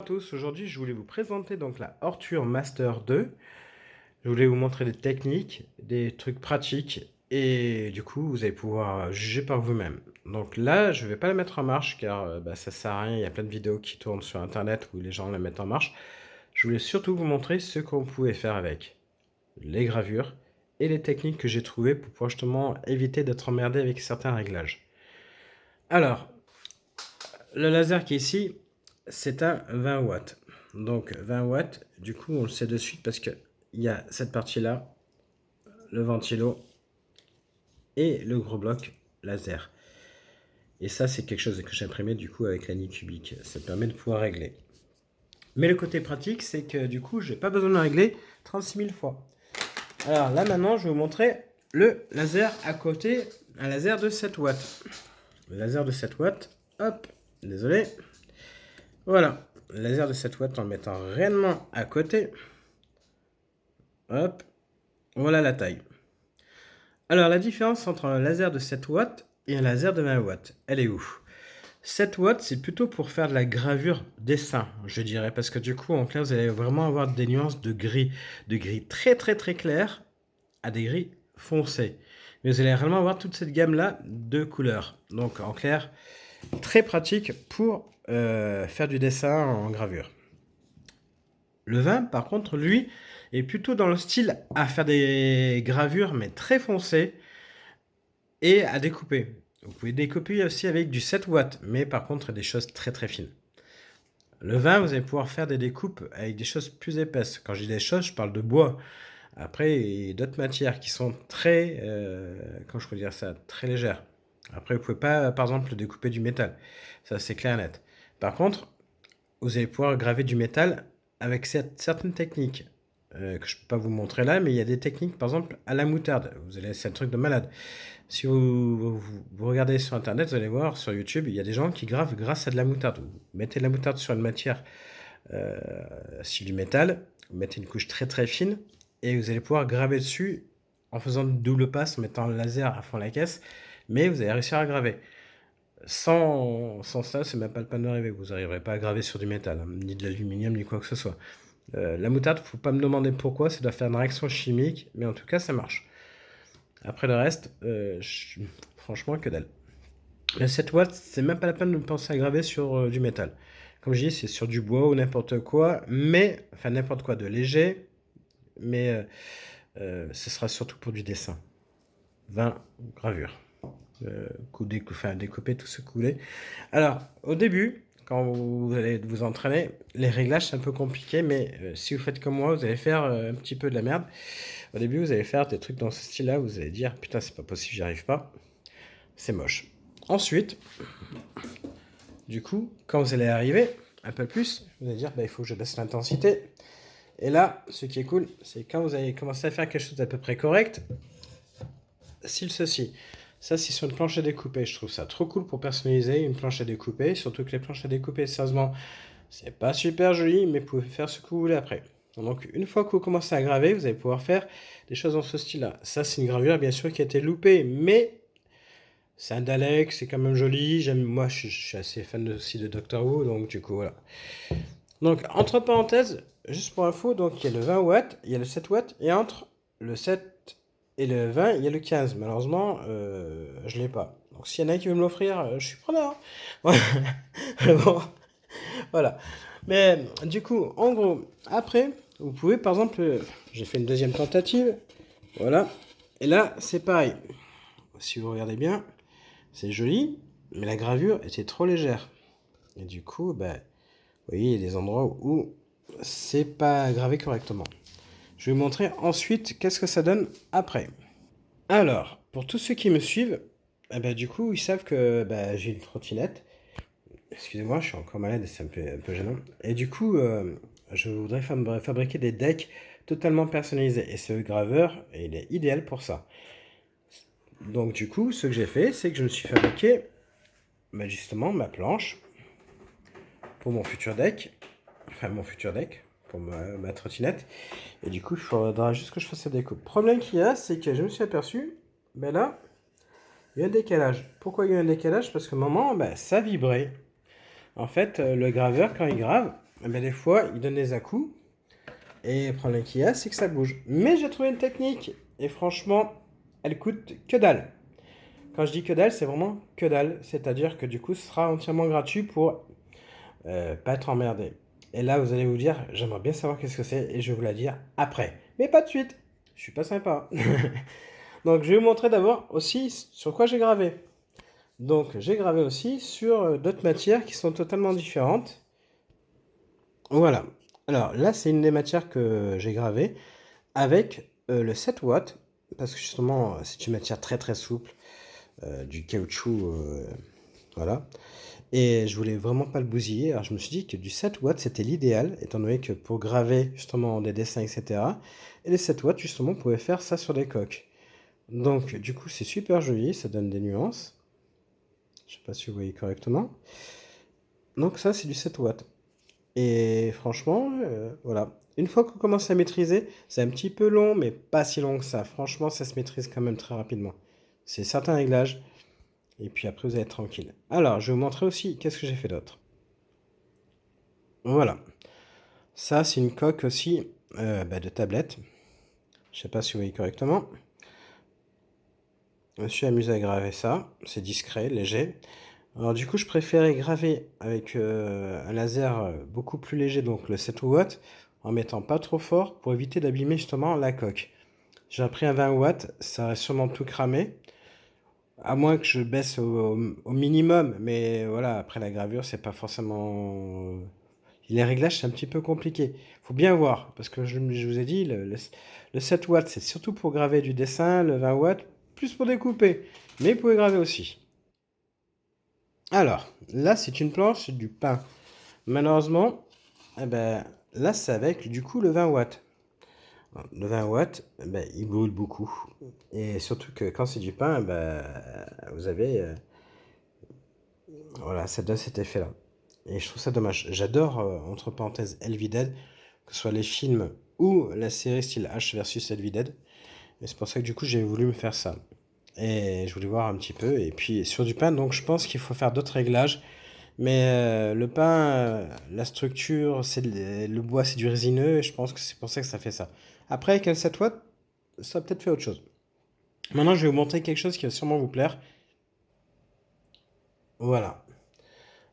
À tous, aujourd'hui je voulais vous présenter donc la Orture Master 2. Je voulais vous montrer des techniques, des trucs pratiques et du coup vous allez pouvoir juger par vous-même. Donc là je vais pas la mettre en marche car ça sert à rien, il y a plein de vidéos qui tournent sur internet où les gens la mettent en marche. Je voulais surtout vous montrer ce qu'on pouvait faire avec les gravures et les techniques que j'ai trouvées pour pouvoir justement éviter d'être emmerdé avec certains réglages. Alors, le laser qui est ici, c'est un 20 watts. Donc 20 watts, du coup on le sait de suite parce qu'il y a cette partie-là, le ventilo et le gros bloc laser. Et ça c'est quelque chose que j'ai imprimé du coup avec l'anneau cubique. Ça permet de pouvoir régler. Mais le côté pratique, c'est que du coup j'ai pas besoin de le régler 36 000 fois. Alors là maintenant je vais vous montrer le laser à côté, un laser de 7 watts. Le laser de 7 watts, hop, désolé. Voilà, le laser de 7 watts en le mettant réellement à côté. Hop, voilà la taille. Alors la différence entre un laser de 7 watts et un laser de 20 watts, elle est où? 7 watts, c'est plutôt pour faire de la gravure dessin, je dirais, parce que du coup, en clair, vous allez vraiment avoir des nuances de gris très très très clair à des gris foncés. Mais vous allez réellement avoir toute cette gamme-là de couleurs. Donc en clair, très pratique pour faire du dessin en gravure. Le 20, par contre, lui, est plutôt dans le style à faire des gravures, mais très foncées, et à découper. Vous pouvez découper aussi avec du 7 watts, mais par contre, des choses très très fines. Le 20, vous allez pouvoir faire des découpes avec des choses plus épaisses. Quand je dis des choses, je parle de bois. Après, il y a d'autres matières qui sont très, comment je peux dire ça, très légères. Après, vous pouvez pas, par exemple, découper du métal. Ça, c'est clair et net. Par contre, vous allez pouvoir graver du métal avec certaines techniques que je ne peux pas vous montrer là, mais il y a des techniques, par exemple, à la moutarde. C'est un truc de malade. Si vous regardez sur Internet, vous allez voir, sur YouTube, il y a des gens qui gravent grâce à de la moutarde. Vous mettez de la moutarde sur une matière, sur du métal, vous mettez une couche très très fine, et vous allez pouvoir graver dessus en faisant une double passe, en mettant le laser à fond la caisse, mais vous allez réussir à graver. Sans ça, c'est même pas le peine de rêver. Vous n'arriverez pas à graver sur du métal, hein, ni de l'aluminium, ni quoi que ce soit. La moutarde, faut pas me demander pourquoi, ça doit faire une réaction chimique, mais en tout cas, ça marche. Après le reste, franchement, que dalle. Le 7 watts, c'est même pas la peine de penser à graver sur du métal. Comme je dis, c'est sur du bois ou n'importe quoi, mais, enfin n'importe quoi de léger, mais ce sera surtout pour du dessin. 20 gravures. Découper tout ce que vous voulez. Alors, au début, quand vous allez vous entraîner, les réglages c'est un peu compliqué, mais si vous faites comme moi, vous allez faire un petit peu de la merde. Au début, vous allez faire des trucs dans ce style-là, vous allez dire putain, c'est pas possible, j'y arrive pas. C'est moche. Ensuite, du coup, quand vous allez arriver un peu plus, vous allez dire bah, il faut que je baisse l'intensité. Et là, ce qui est cool, c'est quand vous allez commencer à faire quelque chose d'à peu près correct, style ceci. Ça, c'est sur une planche à découper. Je trouve ça trop cool pour personnaliser une planche à découper. Surtout que les planches à découper, sérieusement, c'est pas super joli, mais vous pouvez faire ce que vous voulez après. Donc, une fois que vous commencez à graver, vous allez pouvoir faire des choses dans ce style-là. Ça, c'est une gravure, bien sûr, qui a été loupée, mais c'est un Dalek, c'est quand même joli. Moi, je suis assez fan aussi de Doctor Who, donc du coup, voilà. Donc, entre parenthèses, juste pour info, donc il y a le 20 watts, il y a le 7 watts, et entre le 7 et le 20, il y a le 15. Malheureusement, je l'ai pas. Donc s'il y en a un qui veut me l'offrir, je suis preneur. Bon, voilà. Mais du coup, en gros, après, vous pouvez par exemple, j'ai fait une deuxième tentative. Voilà. Et là, c'est pareil. Si vous regardez bien, c'est joli, mais la gravure était trop légère. Et du coup, bah, vous voyez, il y a des endroits où c'est pas gravé correctement. Je vais vous montrer ensuite qu'est-ce que ça donne après. Alors, pour tous ceux qui me suivent, du coup, ils savent que j'ai une trottinette. Excusez-moi, je suis encore malade et c'est un peu gênant. Et du coup, je voudrais fabriquer des decks totalement personnalisés. Et ce graveur, il est idéal pour ça. Donc du coup, ce que j'ai fait, c'est que je me suis fabriqué justement ma planche pour mon futur deck. Enfin, mon futur deck pour ma trottinette. Et du coup, il faudra juste que je fasse la découpe. Le problème qu'il y a, c'est que je me suis aperçu, là, il y a un décalage. Pourquoi il y a un décalage? Parce que au moment, ça vibrait. En fait, le graveur, quand il grave, Mais des fois, il donne des à-coups. Et le problème qu'il y a, c'est que ça bouge. Mais j'ai trouvé une technique. Et franchement, elle coûte que dalle. Quand je dis que dalle, c'est vraiment que dalle. C'est-à-dire que du coup, ce sera entièrement gratuit pour pas être emmerdé. Et là, vous allez vous dire, j'aimerais bien savoir qu'est-ce que c'est. Et je vais vous la dire après. Mais pas de suite. Je suis pas sympa. Donc, je vais vous montrer d'abord aussi sur quoi j'ai gravé. Donc, j'ai gravé aussi sur d'autres matières qui sont totalement différentes. Voilà. Alors là, c'est une des matières que j'ai gravées avec le 7 watts, parce que justement, c'est une matière très très souple, du caoutchouc, voilà. Et je voulais vraiment pas le bousiller, alors je me suis dit que du 7 watts, c'était l'idéal, étant donné que pour graver justement des dessins, etc., et les 7 watts, justement, on pouvait faire ça sur des coques. Donc, du coup, c'est super joli, ça donne des nuances. Je sais pas si vous voyez correctement. Donc ça, c'est du 7 watts. Et franchement, voilà. Une fois qu'on commence à maîtriser, c'est un petit peu long, mais pas si long que ça. Franchement, ça se maîtrise quand même très rapidement. C'est certains réglages, et puis après, vous allez être tranquille. Alors, je vais vous montrer aussi qu'est-ce que j'ai fait d'autre. Voilà. Ça, c'est une coque aussi de tablette. Je sais pas si vous voyez correctement. Je me suis amusé à graver ça. C'est discret, léger. Alors du coup, je préférais graver avec un laser beaucoup plus léger, donc le 7 watts, en mettant pas trop fort pour éviter d'abîmer justement la coque. J'ai pris un 20 watts, ça va sûrement tout cramer, à moins que je baisse au minimum, mais voilà, après la gravure, c'est pas forcément... Les réglages, c'est un petit peu compliqué. Faut bien voir, parce que je vous ai dit, le 7 watts, c'est surtout pour graver du dessin, le 20 watts, plus pour découper, mais vous pouvez graver aussi. Alors, là, c'est une planche, c'est du pain. Malheureusement, eh ben, là, c'est avec du coup le 20 watts. Le 20 watts, eh ben, il brûle beaucoup. Et surtout que quand c'est du pain, eh ben, vous avez. Voilà, ça donne cet effet-là. Et je trouve ça dommage. J'adore, entre parenthèses, Elvided, que ce soit les films ou la série style H versus Elvided. Et c'est pour ça que du coup, j'ai voulu me faire ça. Et je voulais voir un petit peu. Et puis sur du pain, donc je pense qu'il faut faire d'autres réglages. Mais le pain, la structure, le bois, c'est du résineux, et je pense que c'est pour ça que ça fait ça. Après, avec un 7 watts, ça a peut-être fait autre chose. Maintenant, je vais vous montrer quelque chose qui va sûrement vous plaire. Voilà.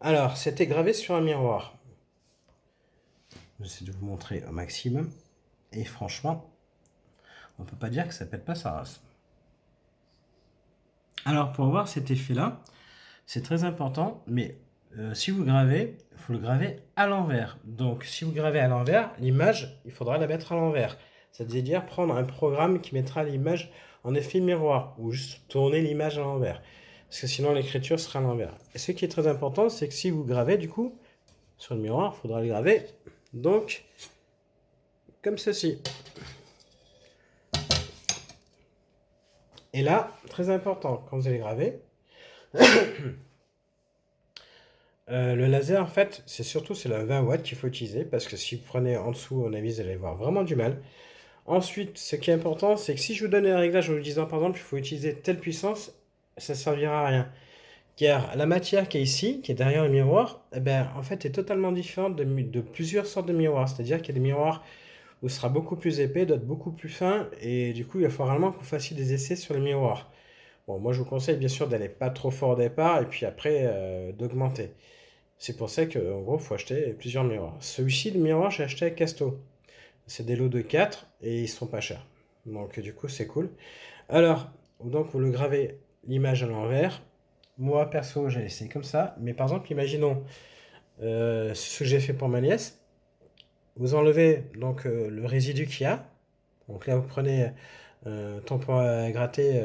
Alors, c'était gravé sur un miroir. J'essaie de vous montrer au maximum. Et franchement, on peut pas dire que ça pète pas sa race. Alors, pour voir cet effet-là, c'est très important, mais si vous gravez, il faut le graver à l'envers. Donc, si vous gravez à l'envers, l'image, il faudra la mettre à l'envers. C'est-à-dire prendre un programme qui mettra l'image en effet miroir, ou juste tourner l'image à l'envers. Parce que sinon, l'écriture sera à l'envers. Et ce qui est très important, c'est que si vous gravez, du coup, sur le miroir, il faudra le graver, donc, comme ceci. Et là, très important, quand vous allez graver, le laser, en fait, c'est le 20 watts qu'il faut utiliser parce que si vous prenez en dessous, on avis, vous allez avoir vraiment du mal. Ensuite, ce qui est important, c'est que si je vous donne un réglage en vous disant par exemple, il faut utiliser telle puissance, ça ne servira à rien. Car la matière qui est ici, qui est derrière le miroir, eh ben, en fait, est totalement différente de plusieurs sortes de miroirs. C'est-à-dire qu'il y a des miroirs où ce sera beaucoup plus épais, d'autres beaucoup plus fins, et du coup, il va falloir vraiment que vous fassiez des essais sur le miroir. Bon, moi, je vous conseille bien sûr d'aller pas trop fort au départ, et puis après, d'augmenter. C'est pour ça qu'en gros, il faut acheter plusieurs miroirs. Celui-ci, le miroir, j'ai acheté à Casto. C'est des lots de 4 et ils sont pas chers. Donc du coup, c'est cool. Alors, donc vous le gravez l'image à l'envers. Moi, perso, j'ai laissé comme ça. Mais par exemple, imaginons ce que j'ai fait pour ma nièce. Vous enlevez donc le résidu qu'il y a. Donc là, vous prenez un tampon à gratter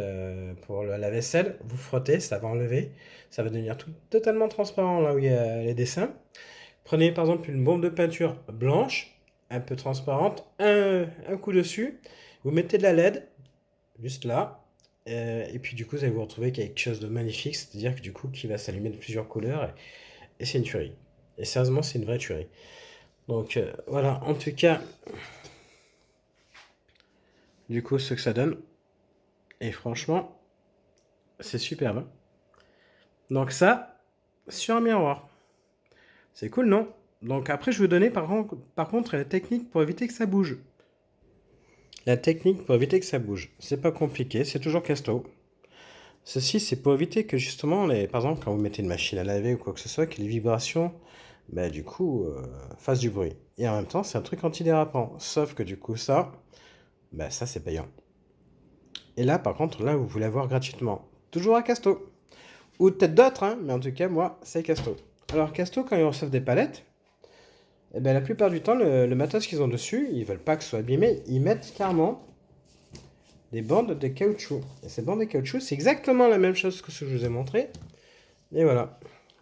pour la vaisselle. Vous frottez, ça va enlever. Ça va devenir totalement transparent là où il y a les dessins. Prenez par exemple une bombe de peinture blanche, un peu transparente, un coup dessus, vous mettez de la LED, juste là, et puis du coup vous allez vous retrouver avec quelque chose de magnifique, c'est-à-dire que du coup qui va s'allumer de plusieurs couleurs, et c'est une tuerie. Et sérieusement c'est une vraie tuerie. Donc voilà, en tout cas, du coup ce que ça donne, et franchement, c'est superbe, hein. Donc ça, sur un miroir. C'est cool, non? Donc après, je vais vous donner par contre la technique pour éviter que ça bouge. La technique pour éviter que ça bouge. C'est pas compliqué, c'est toujours Casto. Ceci, c'est pour éviter que justement, par exemple, quand vous mettez une machine à laver ou quoi que ce soit, que les vibrations, bah, du coup, fassent du bruit. Et en même temps, c'est un truc antidérapant. Sauf que du coup, ça, bah, ça, c'est payant. Et là, par contre, là, vous voulez avoir gratuitement. Toujours à Casto. Ou peut-être d'autres, hein, mais en tout cas, moi, c'est Casto. Alors, Casto, quand ils reçoivent des palettes, eh ben, la plupart du temps, le matos qu'ils ont dessus, ils veulent pas que ce soit abîmé, ils mettent carrément des bandes de caoutchouc. Et ces bandes de caoutchouc, c'est exactement la même chose que ce que je vous ai montré. Et voilà.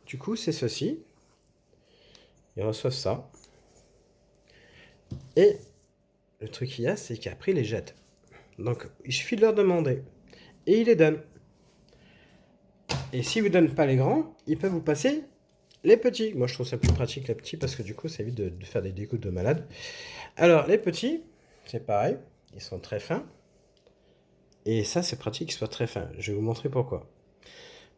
Du coup, c'est ceci. Ils reçoivent ça. Et le truc qu'il y a, c'est qu'après, ils les jettent. Donc, il suffit de leur demander. Et ils les donnent. Et s'ils ne vous donnent pas les grands, ils peuvent vous passer les petits. Moi, je trouve ça plus pratique les petits parce que du coup, ça évite de faire des découpes de malade. Alors, les petits, c'est pareil. Ils sont très fins. Et ça, c'est pratique qu'ils soient très fins. Je vais vous montrer pourquoi.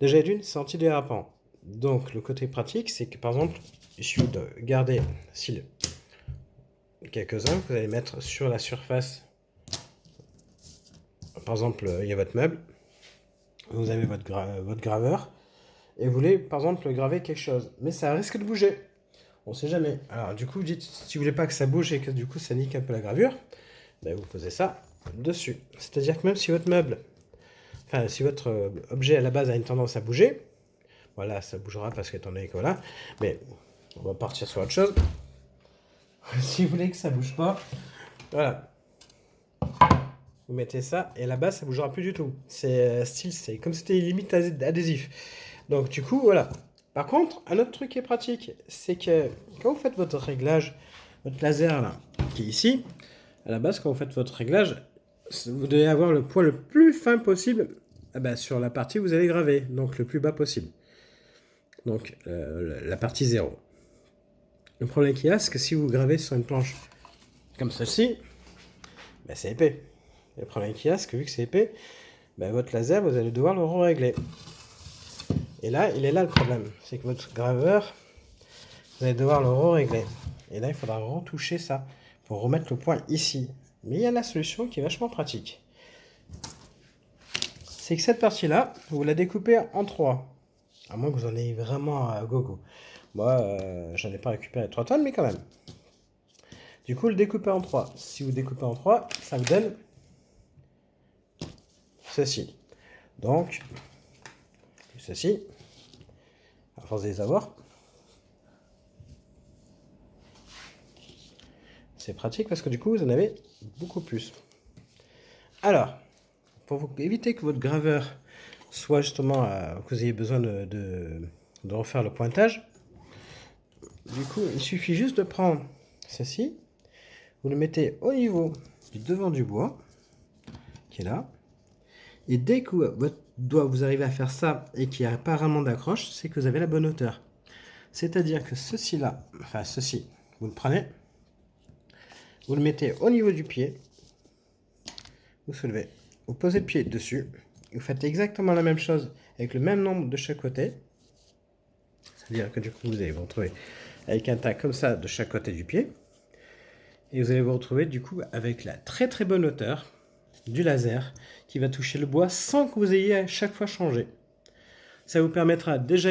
Déjà, d'une, c'est antidérapant. Donc, le côté pratique, c'est que par exemple, il suffit de garder quelques-uns que vous allez mettre sur la surface. Par exemple, il y a votre meuble. Vous avez votre graveur. Et vous voulez, par exemple, graver quelque chose. Mais ça risque de bouger. On ne sait jamais. Alors, du coup, vous dites, si vous voulez pas que ça bouge et que du coup, ça nique un peu la gravure, ben, vous posez ça dessus. C'est-à-dire que même si votre meuble, enfin, si votre objet à la base a une tendance à bouger, voilà, ça bougera parce qu'étant donné que voilà, mais on va partir sur autre chose. Si vous voulez que ça bouge pas, voilà. Vous mettez ça et là-bas ça bougera plus du tout. C'est style, c'est comme si c'était limite adhésif. Donc du coup, voilà. Par contre, un autre truc qui est pratique, c'est que quand vous faites votre réglage, votre laser là, qui est ici, à la base, quand vous faites votre réglage, vous devez avoir le poids le plus fin possible sur la partie où vous allez graver, donc le plus bas possible. Donc la partie 0. Le problème qu'il y a, c'est que si vous gravez sur une planche comme celle-ci, c'est épais. Le problème qu'il y a, c'est que vu que c'est épais, votre laser, vous allez devoir le régler. Et là, il est là le problème. C'est que votre graveur, vous allez devoir le régler. Et là, il faudra retoucher ça pour remettre le point ici. Mais il y a la solution qui est vachement pratique. C'est que cette partie-là, vous la découpez en 3. À moins que vous en ayez vraiment à gogo. Moi, j'en ai pas récupéré 3 tonnes, mais quand même. Du coup, le découper en 3. Si vous découpez en 3, ça vous donne ceci. Donc, ceci, à force de les avoir, c'est pratique parce que du coup, vous en avez beaucoup plus. Alors, pour éviter que votre graveur soit justement, que vous ayez besoin de refaire le pointage, du coup, il suffit juste de prendre ceci, vous le mettez au niveau du devant du bois, qui est là, et dès que votre doigt, vous arrivez à faire ça et qu'il n'y a pas vraiment d'accroche, c'est que vous avez la bonne hauteur. C'est-à-dire que ceci-là, enfin ceci, vous le prenez, vous le mettez au niveau du pied, vous soulevez, vous posez le pied dessus, vous faites exactement la même chose avec le même nombre de chaque côté. C'est-à-dire que du coup, vous allez vous retrouver avec un tas comme ça de chaque côté du pied. Et vous allez vous retrouver du coup avec la très très bonne hauteur du laser qui va toucher le bois sans que vous ayez à chaque fois changé. Ça vous permettra déjà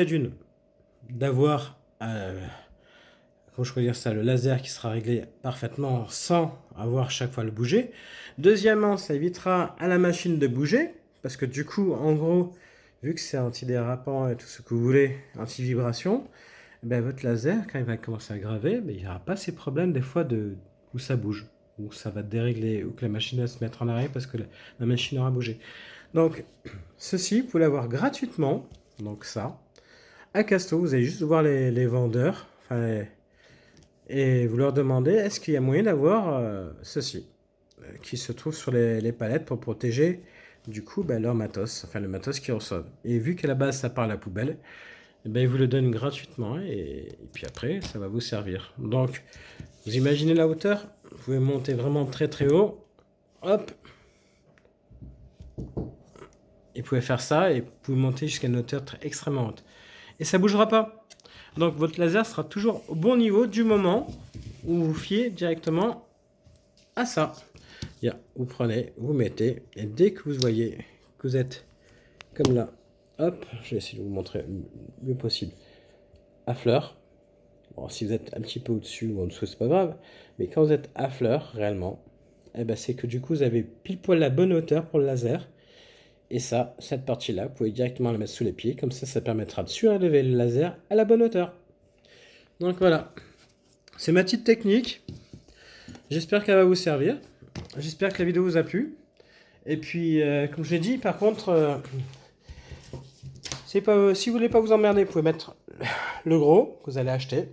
d'avoir, comment je peux dire ça, le laser qui sera réglé parfaitement sans avoir chaque fois le bouger. Deuxièmement, ça évitera à la machine de bouger parce que du coup, en gros, vu que c'est antidérapant et tout ce que vous voulez, anti-vibration, votre laser, quand il va commencer à graver, il n'y aura pas ces problèmes des fois où ça bouge, où ça va dérégler, ou que la machine va se mettre en arrêt parce que la machine aura bougé. Donc, ceci, vous pouvez l'avoir gratuitement, donc ça. À Casto, vous allez juste voir les vendeurs, et vous leur demandez est-ce qu'il y a moyen d'avoir ceci, qui se trouve sur les palettes pour protéger du coup leur matos, enfin le matos qu'ils reçoivent. Et vu qu'à la base ça part à la poubelle, ils vous le donnent gratuitement et puis après ça va vous servir. Donc vous imaginez la hauteur, vous pouvez monter vraiment très très haut, hop, et vous pouvez faire ça et vous pouvez monter jusqu'à une hauteur extrêmement haute. Et ça bougera pas. Donc votre laser sera toujours au bon niveau du moment où vous fiez directement à ça. Vous prenez, vous mettez, et dès que vous voyez que vous êtes comme là, hop, je vais essayer de vous montrer le mieux possible, à fleur. Bon, si vous êtes un petit peu au-dessus ou en dessous, c'est pas grave, mais quand vous êtes à fleur, réellement, eh ben, c'est que du coup, vous avez pile poil la bonne hauteur pour le laser. Et ça, cette partie-là, vous pouvez directement la mettre sous les pieds, comme ça permettra de surélever le laser à la bonne hauteur. Donc voilà, c'est ma petite technique. J'espère qu'elle va vous servir. J'espère que la vidéo vous a plu. Et puis, comme je l'ai dit, par contre, si vous voulez pas vous emmerder, vous pouvez mettre le gros que vous allez acheter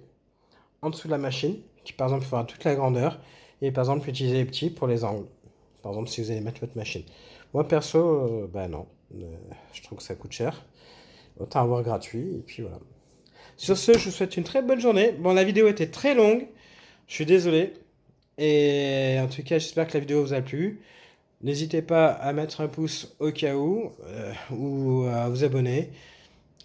en dessous de la machine, qui par exemple fera toute la grandeur. Et par exemple, utiliser les petits pour les angles. Par exemple, si vous allez mettre votre machine. Moi, perso, bah non. Je trouve que ça coûte cher. Autant avoir gratuit. Et puis voilà. Sur ce, je vous souhaite une très bonne journée. Bon, la vidéo était très longue. Je suis désolé. Et en tout cas, j'espère que la vidéo vous a plu. N'hésitez pas à mettre un pouce au cas où, ou à vous abonner.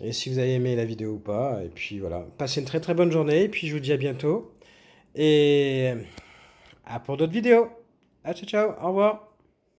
Et si vous avez aimé la vidéo ou pas. Et puis voilà. Passez une très très bonne journée. Et puis je vous dis à bientôt. Et pour d'autres vidéos. À ciao ciao. Au revoir.